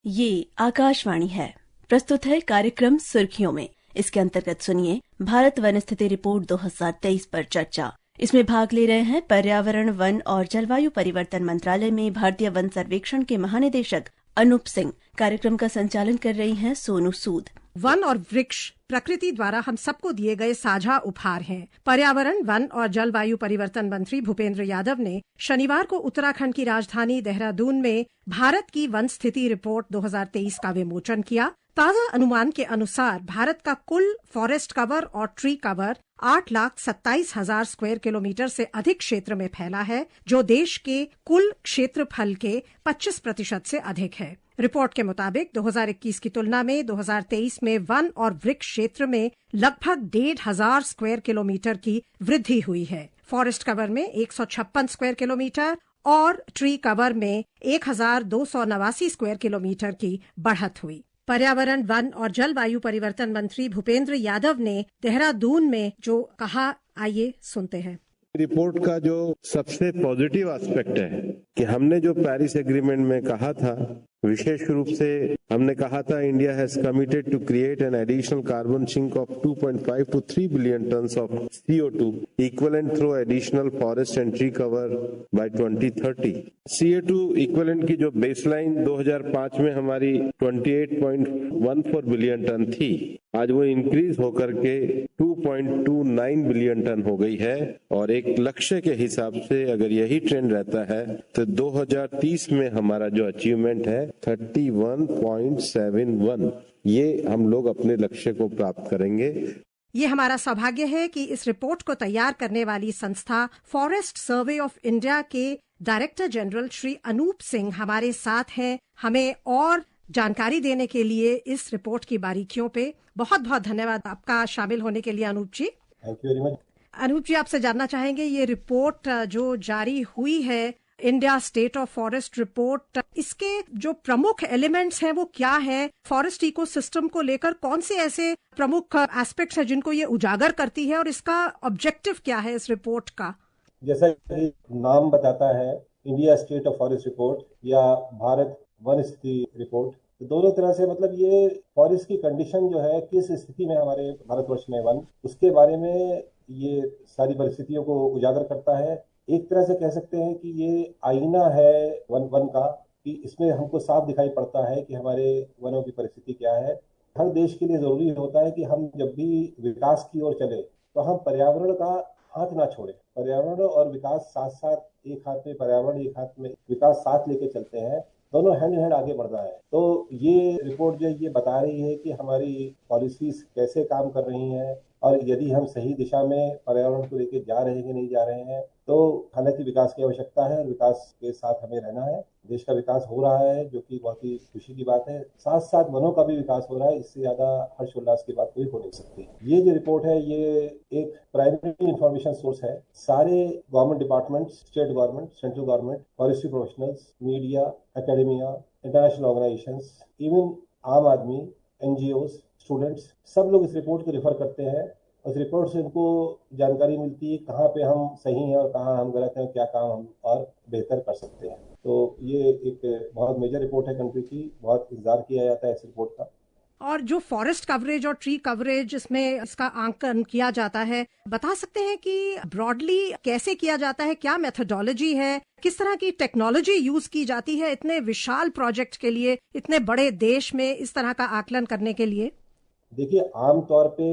ये आकाशवाणी है। प्रस्तुत है कार्यक्रम सुर्खियों में। इसके अंतर्गत सुनिए भारत वन स्थिति रिपोर्ट 2023 पर चर्चा। इसमें भाग ले रहे हैं पर्यावरण, वन और जलवायु परिवर्तन मंत्रालय में भारतीय वन सर्वेक्षण के महानिदेशक अनूप सिंह। कार्यक्रम का संचालन कर रही हैं सोनू सूद। वन और वृक्ष प्रकृति द्वारा हम सबको दिए गए साझा उपहार हैं। पर्यावरण, वन और जलवायु परिवर्तन मंत्री भूपेंद्र यादव ने शनिवार को उत्तराखंड की राजधानी देहरादून में भारत की वन स्थिति रिपोर्ट 2023 का विमोचन किया। ताजा अनुमान के अनुसार भारत का कुल फॉरेस्ट कवर और ट्री कवर 8,27,000 स्क्वायर किलोमीटर से अधिक क्षेत्र में फैला है, जो देश के कुल क्षेत्रफल के 25% से अधिक है। रिपोर्ट के मुताबिक 2021 की तुलना में 2023 में वन और वृक्ष क्षेत्र में लगभग 1,500 स्क्वायर किलोमीटर की वृद्धि हुई है। फॉरेस्ट कवर में 156 स्क्वायर किलोमीटर और ट्री कवर में 1,289 स्क्वायर किलोमीटर की बढ़त हुई। पर्यावरण, वन और जलवायु परिवर्तन मंत्री भूपेंद्र यादव ने देहरादून में जो कहा, आइए सुनते हैं। रिपोर्ट का जो सबसे पॉजिटिव एस्पेक्ट है कि हमने जो पेरिस एग्रीमेंट में कहा था, विशेष रूप से हमने कहा था India has committed to create an additional carbon sink of 2.5 to 3 billion tons of CO2 equivalent through additional forest and tree cover by 2030। CO2 equivalent की जो बेसलाइन 2005 में हमारी 28.14 बिलियन टन थी, आज वो इंक्रीज होकर के 2.29 बिलियन टन हो गई है। और एक लक्ष्य के हिसाब से अगर यही ट्रेंड रहता है तो 2030 में हमारा जो अचीवमेंट है 31.71, ये हम लोग अपने लक्ष्य को प्राप्त करेंगे। ये हमारा सौभाग्य है कि इस रिपोर्ट को तैयार करने वाली संस्था फॉरेस्ट सर्वे ऑफ इंडिया के डायरेक्टर जनरल श्री अनूप सिंह हमारे साथ हैं। हमें और जानकारी देने के लिए इस रिपोर्ट की बारीकियों पे बहुत बहुत धन्यवाद आपका शामिल होने के लिए Anup ji. Thank you very much. Anup ji, आपसे जानना चाहेंगे, ये रिपोर्ट जो जारी हुई है, India state of forest report, इसके जो प्रमुख एलिमेंट्स हैं वो क्या है? फॉरेस्ट इकोसिस्टम को लेकर कौन से ऐसे प्रमुख एस्पेक्ट्स हैं जिनको ये उजागर करती है और इसका ऑब्जेक्टिव क्या है इस रिपोर्ट का? जैसा कि नाम बताता है, India state of forest report या भारत वन स्थिति रिपोर्ट, तो दोनों तरह से मतलब ये फॉरेस्ट की कंडीशन जो है, किस स्थिति में हमारे भारतवर्ष में वन, उसके बारे में ये सारी परिस्थितियों को उजागर करता है। एक तरह से कह सकते हैं कि ये आईना है वन का, कि इसमें हमको साफ दिखाई पड़ता है कि हमारे वनों की परिस्थिति क्या है। हर देश के लिए जरूरी होता है कि हम जब भी विकास की ओर चले तो हम पर्यावरण का हाथ ना छोड़े। पर्यावरण और विकास साथ साथ, एक हाथ में पर्यावरण एक हाथ में विकास साथ लेके चलते हैं, दोनों हैंड इन हैंड आगे बढ़ रहा है। तो ये रिपोर्ट जो ये बता रही है कि हमारी पॉलिसीज कैसे काम कर रही हैं और यदि हम सही दिशा में पर्यावरण को लेके जा रहे हैं कि नहीं जा रहे हैं। तो हालांकि विकास की आवश्यकता है और विकास के साथ हमें रहना है। देश का विकास हो रहा है, जो कि बहुत ही खुशी की बात है। साथ साथ वनों का भी विकास हो रहा है, इससे ज्यादा हर्षोल्लास की बात कोई हो नहीं सकती। ये जो रिपोर्ट है, ये एक प्राइमरी इंफॉर्मेशन सोर्स है। सारे government department, state government, central government, forestry professionals, media, academia, international organisations, even आम आदमी, NGOs, स्टूडेंट्स, सब लोग इस रिपोर्ट को रेफर करते हैं। उस रिपोर्ट से उनको जानकारी मिलती है कहाँ पे हम सही हैं और कहाँ हम गलत हैं, क्या काम हम और बेहतर कर सकते हैं। तो ये एक बहुत मेजर रिपोर्ट है कंट्री की, बहुत इंतजार किया जाता है इस रिपोर्ट का। और जो फॉरेस्ट कवरेज और ट्री कवरेज इसमें इसका आंकलन किया जाता है, बता सकते हैं कि ब्रॉडली कैसे किया जाता है? क्या मेथोडोलॉजी है? किस तरह की टेक्नोलॉजी यूज की जाती है इतने विशाल प्रोजेक्ट के लिए, इतने बड़े देश में इस तरह का आकलन करने के लिए? देखिए, आमतौर पे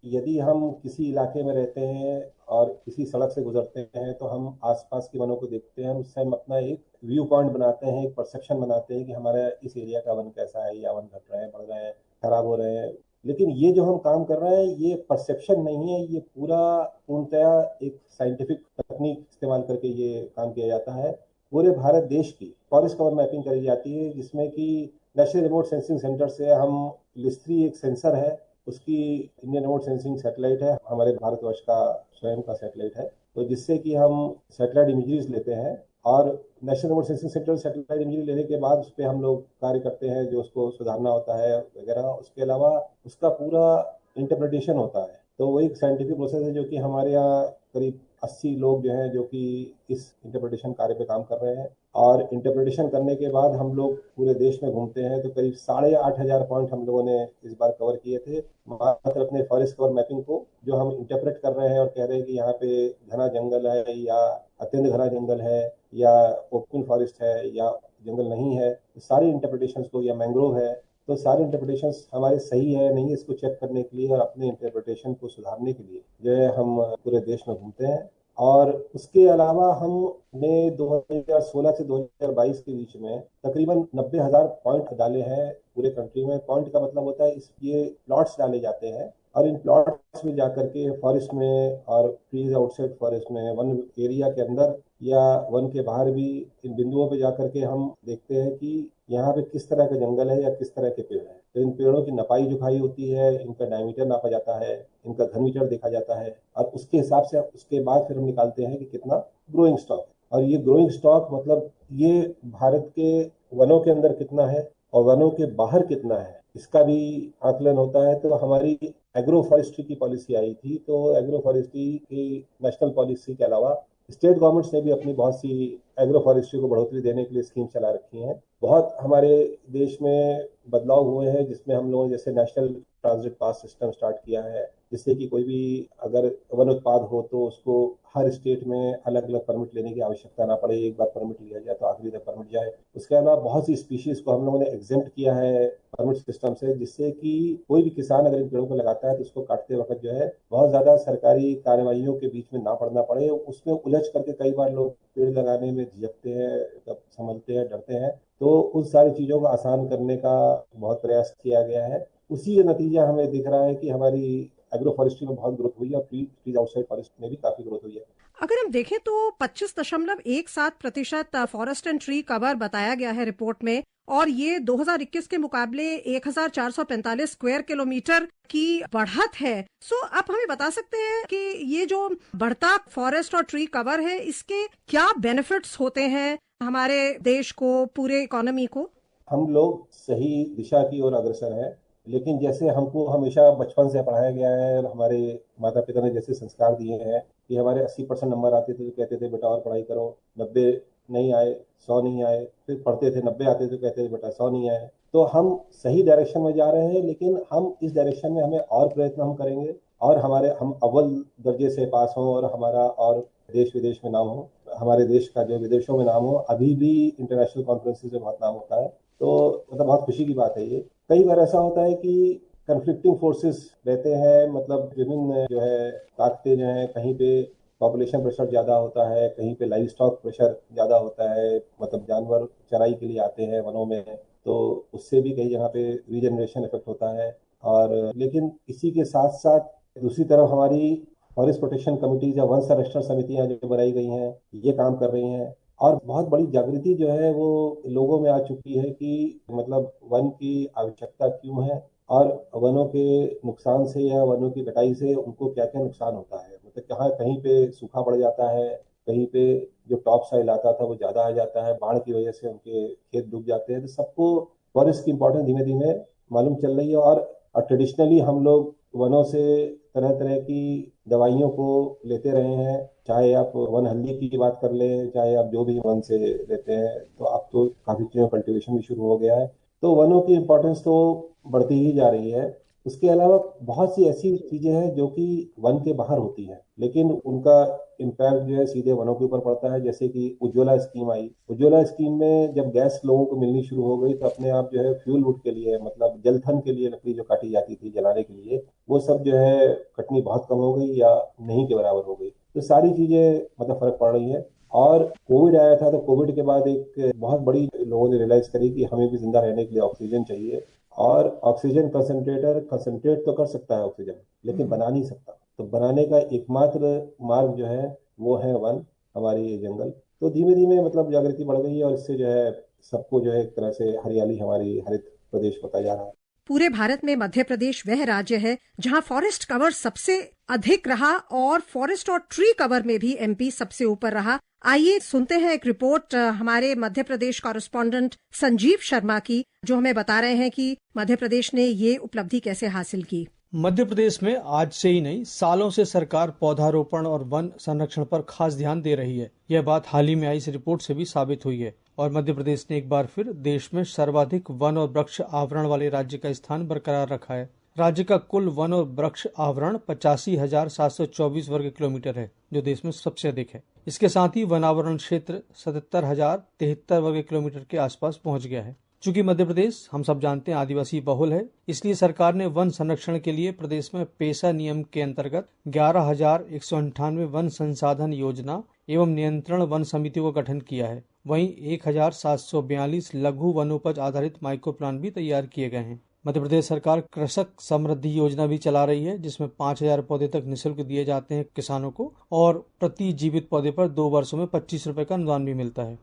यदि हम किसी इलाके में रहते हैं और किसी सड़क से गुजरते हैं तो हम आसपास के वनों को देखते हैं, उससे हम अपना एक व्यू पॉइंट बनाते हैं, एक परसेप्शन बनाते हैं कि हमारा इस एरिया का वन कैसा है, या वन घट रहे हैं, बढ़ रहे हैं, खराब हो रहे हैं। लेकिन ये जो हम काम कर रहे हैं, ये परसेप्शन नहीं है, ये पूर्णतया एक साइंटिफिक तकनीक इस्तेमाल करके ये काम किया जाता है। पूरे भारत देश की फॉरेस्ट कवर मैपिंग करी जाती है, जिसमें कि नेशनल रिमोट सेंसिंग सेंटर से हम लिस्ट्री एक सेंसर है, उसकी इंडियन रिमोट सेंसिंग सैटेलाइट है, हमारे भारतवर्ष का स्वयं का सैटेलाइट है, तो जिससे कि हम सैटेलाइट इमेजेस लेते हैं और national remote sensing centre satellite image लेने के बाद उस पर हम लोग कार्य करते हैं, जो उसको सुधारना होता है वगैरह। उसके अलावा उसका पूरा इंटरप्रिटेशन होता है। तो वो एक साइंटिफिक प्रोसेस है जो कि हमारे यहाँ करीब 80 लोग जो हैं जो कि इस इंटरप्रिटेशन कार्य पे काम कर रहे हैं। और इंटरप्रिटेशन करने के बाद हम लोग पूरे देश में घूमते हैं, तो करीब 8,500 पॉइंट हम लोगों ने इस बार कवर किए थे, मात्र अपने फॉरेस्ट कवर मैपिंग को जो हम इंटरप्रेट कर रहे हैं और कह रहे हैं कि यहाँ पे घना जंगल है या अत्यंत घना जंगल है या ओपन फॉरेस्ट है या जंगल नहीं है, तो सारी इंटरप्रिटेशंस को, या मैंग्रोव है, तो सारे इंटरप्रिटेशंस हमारे सही है नहीं, इसको चेक करने के लिए और अपने इंटरप्रिटेशन को सुधारने के लिए जो है हम पूरे देश में घूमते हैं। और उसके अलावा हमने 2016 से 2022 के बीच में तकरीबन 90,000 पॉइंट डाले हैं पूरे कंट्री में। पॉइंट का मतलब होता है ये प्लॉट्स डाले जाते हैं और इन प्लॉट्स में जाकर के फॉरेस्ट में और ट्रीज आउटसाइड फॉरेस्ट में, वन एरिया के अंदर या वन के बाहर भी इन बिंदुओं पे जाकर के हम देखते हैं कि यहाँ पे किस तरह का जंगल है या किस तरह के पेड़ हैं। तो इन पेड़ों की नपाई जुखाई होती है, इनका डायमीटर नापा जाता है, इनका घन मीटर देखा जाता है और उसके हिसाब से उसके बाद फिर हम निकालते हैं कि कितना ग्रोइंग स्टॉक है। और ये ग्रोइंग स्टॉक मतलब ये भारत के वनों के अंदर कितना है और वनों के बाहर कितना है, इसका भी आकलन होता है। तो हमारी एग्रो फॉरेस्ट्री की पॉलिसी आई थी, तो एग्रो फॉरेस्ट्री की नेशनल पॉलिसी के अलावा स्टेट गवर्नमेंट्स ने भी अपनी बहुत सी एग्रो फॉरेस्ट्री को बढ़ोतरी देने के लिए स्कीम चला रखी हैं। बहुत हमारे देश में बदलाव हुए हैं, जिसमें हम लोगों ने जैसे national transit pass system start किया है, जिससे कि कोई भी अगर वन उत्पाद हो तो उसको हर स्टेट में अलग अलग परमिट लेने की आवश्यकता ना पड़े, एक बार परमिट लिया जाए तो आखिरी तक परमिट जाए। उसके अलावा बहुत सी स्पीशीज को हम लोगों ने एग्जेम्प्ट किया है परमिट सिस्टम से, जिससे कि कोई भी किसान अगर इन पेड़ों को लगाता है तो उसको काटते वक्त जो है बहुत ज्यादा सरकारी कार्यवाहियों के बीच में ना पड़ना पड़े। उसमें उलझ करके कई बार लोग पेड़ लगाने में झिझकते हैं, संभलते हैं, डरते हैं, तो उन सारी चीजों को आसान करने का बहुत प्रयास किया गया है। उसी का नतीजा हमें दिख रहा है कि हमारी एग्रो फॉरेस्ट्री में बहुत ग्रोथ हुई है और ट्रीज आउटसाइड फॉरेस्ट में भी काफी ग्रोथ हुई है। अगर हम देखें तो 25.17% फॉरेस्ट एंड ट्री कवर बताया गया है रिपोर्ट में, और ये 2021 के मुकाबले 1445 स्क्वायर किलोमीटर की बढ़त है। सो आप हमें बता सकते हैं कि ये जो बढ़ता फॉरेस्ट और ट्री कवर है, इसके क्या बेनिफिट्स होते हैं हमारे देश को, पूरे इकोनॉमी को? हम लोग सही दिशा की ओर अग्रसर हैं, लेकिन जैसे हमको हमेशा बचपन से पढ़ाया गया है और हमारे माता पिता ने जैसे संस्कार दिए हैं कि हमारे 80% नंबर आते थे तो कहते थे बेटा और पढ़ाई करो, 90 नहीं आए, 100 नहीं आए, फिर पढ़ते थे 90 आते तो कहते थे बेटा 100 नहीं आए। तो हम सही डायरेक्शन में जा रहे हैं, लेकिन हम इस डायरेक्शन में हमें और प्रयत्न हम करेंगे और हम अव्वल दर्जे से पास हों और हमारा और देश विदेश में नाम हो, हमारे देश का जो विदेशों में नाम हो। अभी भी इंटरनेशनल कॉन्फ्रेंसेस में बहुत नाम होता है, तो मतलब बहुत खुशी की बात है ये। कई बार ऐसा होता है कि कन्फ्लिक्टिंग फोर्सेस रहते हैं, मतलब विभिन्न जो है ताकतें जो है, कहीं पे पॉपुलेशन प्रेशर ज्यादा होता है, कहीं पे लाइव स्टॉक प्रेशर ज्यादा होता है, मतलब जानवर चराई के लिए आते हैं वनों में, तो उससे भी कई जगह पे रीजनरेशन इफेक्ट होता है। और लेकिन इसी के साथ साथ दूसरी तरफ हमारी फॉरेस्ट प्रोटेक्शन कमिटीज या वन संरक्षण समितियां जो बनाई गई हैं, ये काम कर रही हैं और बहुत बड़ी जागृति जो है वो लोगों में आ चुकी है कि मतलब वन की आवश्यकता क्यों है और वनों के नुकसान से या वनों की कटाई से उनको क्या क्या नुकसान होता है। मतलब कहीं पे सूखा पड़ जाता है, कहीं पे जो टॉप साइल आता था वो ज्यादा आ जाता है, बाढ़ की वजह से उनके खेत डूब जाते हैं। तो सबको फॉरेस्ट की इंपॉर्टेंस धीमे धीमे मालूम चल रही है। और ट्रेडिशनली हम लोग वनों से तरह तरह की दवाइयों को लेते रहे हैं, चाहे आप वन हल्दी की बात कर लें, चाहे आप जो भी वन से लेते हैं, तो अब तो काफी चीजों कल्टीवेशन भी शुरू हो गया है। तो वनों की इम्पोर्टेंस तो बढ़ती ही जा रही है। उसके अलावा बहुत सी ऐसी चीजें हैं जो कि वन के बाहर होती हैं, लेकिन उनका इम्पैक्ट जो है सीधे वनों के ऊपर पड़ता है। जैसे कि उज्ज्वला स्कीम आई, उज्ज्वला स्कीम में जब गैस लोगों को मिलनी शुरू हो गई तो अपने आप जो है फ्यूल वुड के लिए, मतलब जलथन के लिए लकड़ी जो काटी जाती थी जलाने के लिए, वो सब जो है कटनी बहुत कम हो गई या नहीं के बराबर हो गई। तो सारी चीजें मतलब फर्क पड़ रही है। और कोविड आया था, तो कोविड के बाद एक बहुत बड़ी लोगों ने रियलाइज करी कि हमें भी जिंदा रहने के लिए ऑक्सीजन चाहिए, और ऑक्सीजन कंसंट्रेट तो कर सकता है ऑक्सीजन, लेकिन बना नहीं सकता। तो बनाने का एकमात्र मार्ग जो है वो है वन, हमारे ये जंगल। तो धीमे धीमे मतलब जागृति बढ़ गई है और इससे जो है सबको जो है एक तरह से हरियाली, हमारी हरित प्रदेश होता जा रहा है। पूरे भारत में मध्य प्रदेश वह राज्य है जहां फॉरेस्ट कवर सबसे अधिक रहा और फॉरेस्ट और ट्री कवर में भी एमपी सबसे ऊपर रहा। आइए सुनते हैं एक रिपोर्ट हमारे मध्य प्रदेश कॉरेस्पॉन्डेंट संजीव शर्मा की, जो हमें बता रहे हैं कि मध्य प्रदेश ने ये उपलब्धि कैसे हासिल की। मध्य प्रदेश में आज से ही नहीं, सालों से सरकार पौधारोपण और वन संरक्षण पर खास ध्यान दे रही है। यह बात हाल ही में आई इस रिपोर्ट से भी साबित हुई है और मध्य प्रदेश ने एक बार फिर देश में सर्वाधिक वन और वृक्ष आवरण वाले राज्य का स्थान बरकरार रखा है। राज्य का कुल वन और वृक्ष आवरण 85,724 वर्ग किलोमीटर है, जो देश में सबसे अधिक है। इसके साथ ही वन आवरण क्षेत्र 77,073 वर्ग किलोमीटर के आसपास पहुंच गया है। चूंकि मध्य प्रदेश हम सब जानते हैं आदिवासी बहुल है, इसलिए सरकार ने वन संरक्षण के लिए प्रदेश में पेशा नियम के अंतर्गत 11,198 वन संसाधन योजना एवं नियंत्रण वन समितियों का गठन किया है। वहीं 1,742 लघु वनोपज आधारित माइक्रो प्लान भी तैयार किए गए हैं। मध्य प्रदेश सरकार कृषक समृद्धि योजना भी चला रही है, जिसमें 5,000 पौधे तक निःशुल्क दिए जाते हैं किसानों को और प्रति जीवित पौधे पर 2 वर्षों में 25 रुपए का अनुदान भी मिलता है।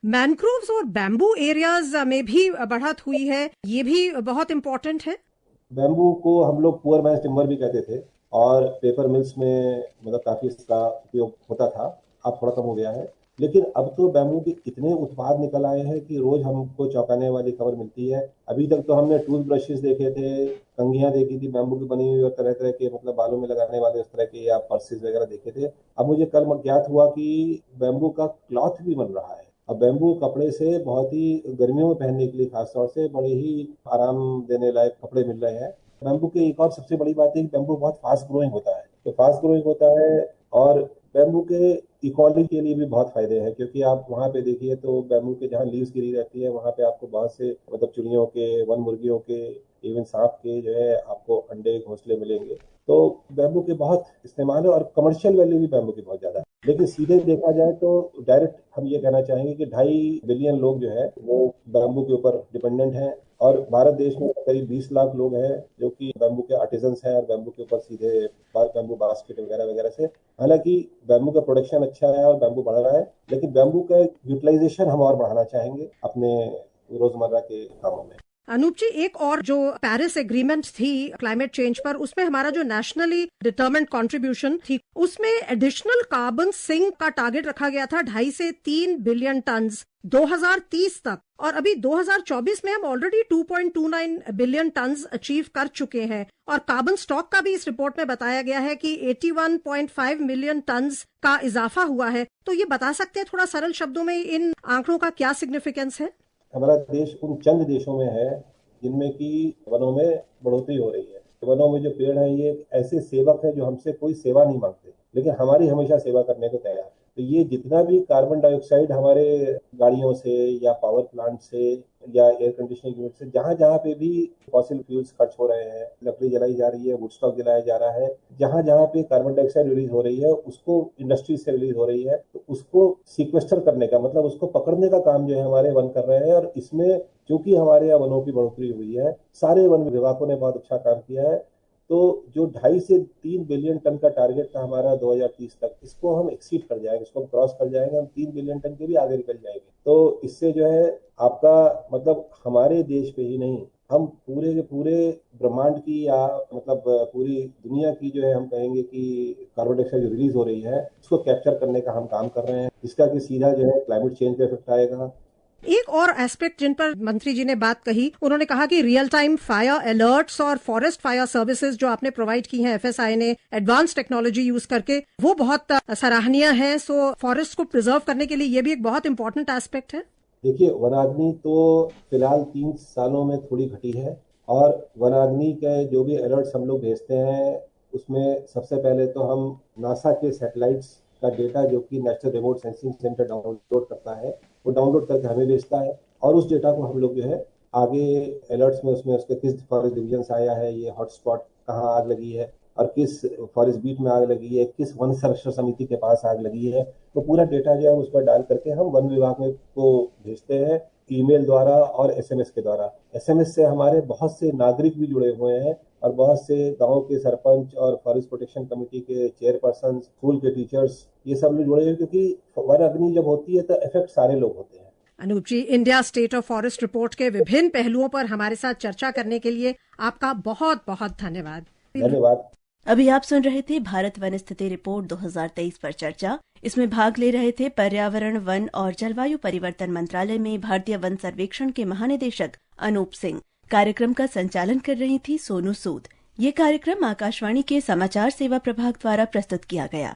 मैनग्रोव्स और बैम्बू एरियाज में भी बढ़त हुई है, ये भी बहुत इम्पोर्टेंट है। बैम्बू को हम लोग पुअर मैन्स टिम्बर भी कहते थे और पेपर मिल्स में मतलब काफी इसका उपयोग होता था। अब थोड़ा कम हो गया है, लेकिन अब तो बैम्बू के इतने उत्पाद निकल आए हैं कि रोज हमको चौंकाने वाली खबर मिलती है। अभी तक तो हमने टूथ ब्रशेस देखे थे, कंघियां देखी थी बैम्बू की बनी हुई और तरह तरह के मतलब बालों में लगाने वाले उस तरह के या पर्सेस वगैरह देखे थे। अब मुझे कल ज्ञात हुआ कि बैम्बू का क्लॉथ भी बन रहा है। अब बैम्बू कपड़े से बहुत ही गर्मियों में पहनने के लिए खासतौर से बड़े ही आराम देने लायक कपड़े मिल रहे हैं। बैम्बू की एक और सबसे बड़ी बात है कि बैम्बू बहुत फास्ट ग्रोइंग होता है, तो फास्ट ग्रोइंग होता है और बैम्बू के इकोलॉजी के लिए भी बहुत फायदे हैं, क्योंकि आप वहाँ पे देखिए तो बैम्बू के जहाँ लीव्स गिरी रहती है वहाँ पे आपको बहुत से मतलब चिड़ियों के, वन मुर्गियों के, इवन सांप के जो है आपको अंडे घोंसले मिलेंगे। तो बैम्बू के बहुत इस्तेमाल है और कमर्शियल वैल्यू भी बैम्बू की बहुत ज्यादा है। लेकिन सीधे देखा जाए तो डायरेक्ट हम ये कहना चाहेंगे कि 2.5 बिलियन लोग जो है वो बैम्बू के ऊपर डिपेंडेंट हैं और भारत देश में करीब 20 लाख लोग हैं जो कि बैम्बू के आर्टिजन्स हैं और बैम्बू के ऊपर सीधे बैम्बू बास्केट वगैरह वगैरह से। हालांकि बैम्बू का प्रोडक्शन अच्छा है और बैम्बू बढ़ रहा है, लेकिन बैम्बू का यूटिलाइजेशन हम और बढ़ाना चाहेंगे अपने रोजमर्रा के कामों में। अनूप जी, एक और जो पेरिस एग्रीमेंट थी क्लाइमेट चेंज पर, उसमें हमारा जो नेशनली डिटरमिन्ड कंट्रीब्यूशन थी उसमें एडिशनल कार्बन सिंक का टारगेट रखा गया था 2.5 से 3 बिलियन टन 2030 तक, और अभी 2024 में हम ऑलरेडी 2.29 बिलियन टन अचीव कर चुके हैं। और कार्बन स्टॉक का भी इस रिपोर्ट में बताया गया है कि 81.5 मिलियन टन का इजाफा हुआ है। तो ये बता सकते हैं थोड़ा सरल शब्दों में इन आंकड़ों का क्या सिग्निफिकेंस है? हमारा देश उन चंद देशों में है जिनमें कि वनों में बढ़ोतरी हो रही है। वनों में जो पेड़ हैं ये ऐसे सेवक हैं जो हमसे कोई सेवा नहीं मांगते, लेकिन हमारी हमेशा सेवा करने को तैयार। तो ये जितना भी कार्बन डाइऑक्साइड हमारे गाड़ियों से या पावर प्लांट से या एयर कंडीशनिंग यूनिट से जहां जहां पे भी फॉसिल फ्यूल्स खर्च हो रहे हैं, लकड़ी जलाई जा रही है, वुड स्टॉक जलाया जा रहा है, जहां जहां पे कार्बन डाइऑक्साइड रिलीज हो रही है उसको इंडस्ट्री से रिलीज हो रही है, तो उसको सीक्वेस्टर करने का मतलब उसको पकड़ने का काम जो है हमारे वन कर रहे हैं। और इसमें क्योंकि हमारे यहाँ वनों की बढ़ोतरी हुई है, सारे वन विभागों ने बहुत अच्छा काम किया है। तो जो 2.5 से 3 बिलियन टन का टारगेट था हमारा 2030 तक, इसको हम एक्सीड कर जाएंगे, इसको हम क्रॉस कर जाएंगे, हम 3 बिलियन टन के भी आगे निकल जाएंगे। तो इससे जो है आपका मतलब हमारे देश पे ही नहीं, हम पूरे के पूरे ब्रह्मांड की या मतलब पूरी दुनिया की जो है हम कहेंगे कि कार्बन डाइऑक्साइड जो रिलीज हो रही है उसको कैप्चर करने का हम काम कर रहे हैं। इसका कि सीधा जो है क्लाइमेट चेंज पे इफेक्ट आएगा। एक और एस्पेक्ट जिन पर मंत्री जी ने बात कही, उन्होंने कहा कि रियल टाइम फायर अलर्ट्स और फॉरेस्ट फायर सर्विसेज जो आपने प्रोवाइड की हैं एफएसआई ने एडवांस टेक्नोलॉजी यूज करके, वो बहुत सराहनीय है। सो फॉरेस्ट को प्रिजर्व करने के लिए ये भी एक बहुत इंपॉर्टेंट एस्पेक्ट है। देखिए, वनाग्नि तो फिलहाल 3 सालों में थोड़ी घटी है और वनाग्नि के जो भी अलर्ट्स हम लोग भेजते हैं उसमें सबसे पहले तो हम नासा के सैटेलाइट्स का डेटा जो कि national remote sensing centre download करता है, वो डाउनलोड करके हमें भेजता है और उस डेटा को हम लोग जो है आगे अलर्ट्स में उसमें उसके किस फॉरेस्ट डिवीजन से आया है, ये हॉटस्पॉट कहाँ आग लगी है और किस फॉरेस्ट बीट में आग लगी है, किस वन संरक्षण समिति के पास आग लगी है, तो पूरा डेटा जो है उस पर डाल करके हम वन विभाग में को भेजते हैं ईमेल द्वारा और एसएमएस के द्वारा। एसएमएस से हमारे बहुत से नागरिक भी जुड़े हुए हैं और बहुत से गांव के सरपंच और फॉरेस्ट प्रोटेक्शन कमेटी के चेयरपर्सन, स्कूल के टीचर्स, ये सब लोग जुड़े हैं क्योंकि वन अग्नि जब होती है तो इफेक्ट सारे लोग होते हैं। Anup ji, India state of forest report के विभिन्न पहलुओं पर हमारे साथ चर्चा करने के लिए आपका बहुत बहुत धन्यवाद। धन्यवाद। अभी आप सुन रहे थे भारत वन स्थिति रिपोर्ट 2023 पर चर्चा। इसमें भाग ले रहे थे पर्यावरण, वन और जलवायु परिवर्तन मंत्रालय में भारतीय वन सर्वेक्षण के महानिदेशक अनूप सिंह। कार्यक्रम का संचालन कर रही थी सोनू सूद। ये कार्यक्रम आकाशवाणी के समाचार सेवा प्रभाग द्वारा प्रस्तुत किया गया।